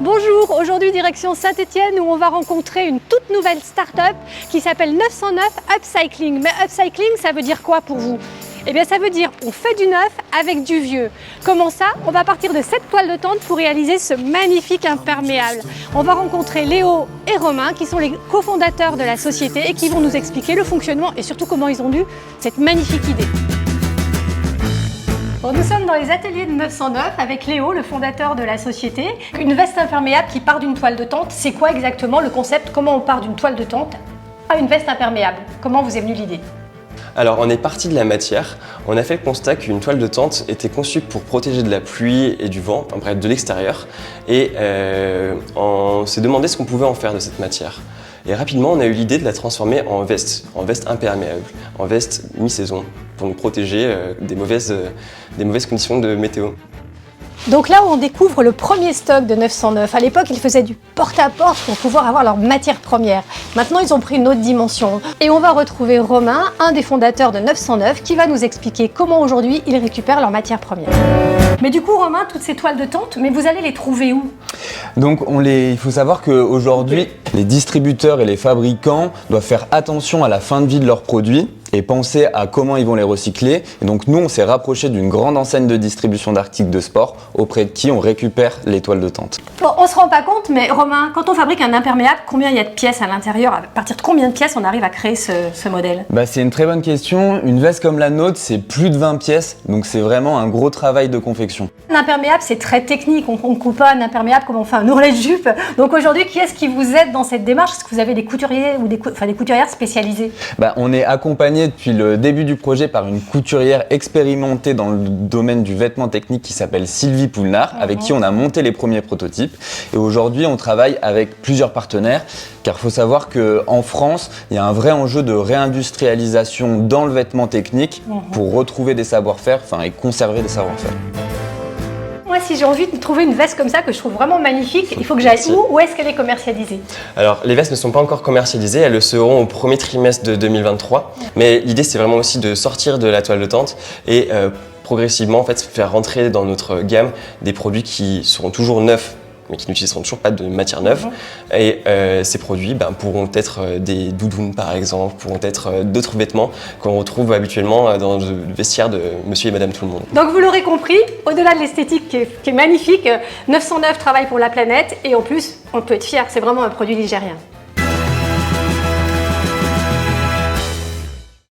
Bonjour, aujourd'hui direction Saint-Étienne où on va rencontrer une toute nouvelle start-up qui s'appelle 909 Upcycling. Mais upcycling, ça veut dire quoi pour vous? Eh bien ça veut dire on fait du neuf avec du vieux. Comment ça? On va partir de cette toile de tente pour réaliser ce magnifique imperméable. On va rencontrer Léo et Romain qui sont les cofondateurs de la société et qui vont nous expliquer le fonctionnement et surtout comment ils ont eu cette magnifique idée. Bon, nous sommes dans les ateliers de 909 avec Léo, le fondateur de la société. Une veste imperméable qui part d'une toile de tente, c'est quoi exactement le concept? Comment on part d'une toile de tente à une veste imperméable? Comment vous est venue l'idée? Alors on est parti de la matière, on a fait le constat qu'une toile de tente était conçue pour protéger de la pluie et du vent, enfin bref de l'extérieur, et on s'est demandé ce qu'on pouvait en faire de cette matière. Et rapidement on a eu l'idée de la transformer en veste imperméable, en veste mi-saison, pour nous protéger des mauvaises conditions de météo. Donc là, on découvre le premier stock de 909. À l'époque, ils faisaient du porte-à-porte pour pouvoir avoir leur matière première. Maintenant, ils ont pris une autre dimension. Et on va retrouver Romain, un des fondateurs de 909, qui va nous expliquer comment aujourd'hui, ils récupèrent leur matière première. Mais du coup, Romain, toutes ces toiles de tente, mais vous allez les trouver où? Donc il faut savoir qu'aujourd'hui, les distributeurs et les fabricants doivent faire attention à la fin de vie de leurs produits et penser à comment ils vont les recycler. Et donc nous, on s'est rapproché d'une grande enseigne de distribution d'articles de sport auprès de qui on récupère les toiles de tente. Bon, on se rend pas compte, mais Romain, quand on fabrique un imperméable, combien il y a de pièces à l'intérieur? À partir de combien de pièces on arrive à créer ce modèle? C'est une très bonne question. Une veste comme la nôtre, c'est plus de 20 pièces, donc c'est vraiment un gros travail de confection. L'imperméable, c'est très technique. On ne coupe pas un imperméable comme on fait un ourlet de jupe. Donc aujourd'hui, qui est-ce qui vous aide dans cette démarche? Est-ce que vous avez des couturiers ou des couturières spécialisées? On est accompagné depuis le début du projet par une couturière expérimentée dans le domaine du vêtement technique qui s'appelle Sylvie Poulnard, avec qui on a monté les premiers prototypes. Et aujourd'hui, on travaille avec plusieurs partenaires, car il faut savoir qu'en France, il y a un vrai enjeu de réindustrialisation dans le vêtement technique pour retrouver des savoir-faire, et conserver des savoir-faire. Moi, si j'ai envie de trouver une veste comme ça que je trouve vraiment magnifique, il faut que j'aille où? Où est-ce qu'elle est commercialisée? Alors les vestes ne sont pas encore commercialisées, elles le seront au premier trimestre de 2023. Mais l'idée c'est vraiment aussi de sortir de la toile de tente et progressivement en fait faire rentrer dans notre gamme des produits qui seront toujours neufs, mais qui n'utiliseront toujours pas de matière neuve. Et ces produits pourront être des doudounes par exemple, pourront être d'autres vêtements qu'on retrouve habituellement dans le vestiaire de monsieur et madame tout le monde. Donc vous l'aurez compris, au-delà de l'esthétique qui est magnifique, 909 travaille pour la planète et en plus on peut être fier, c'est vraiment un produit ligérien.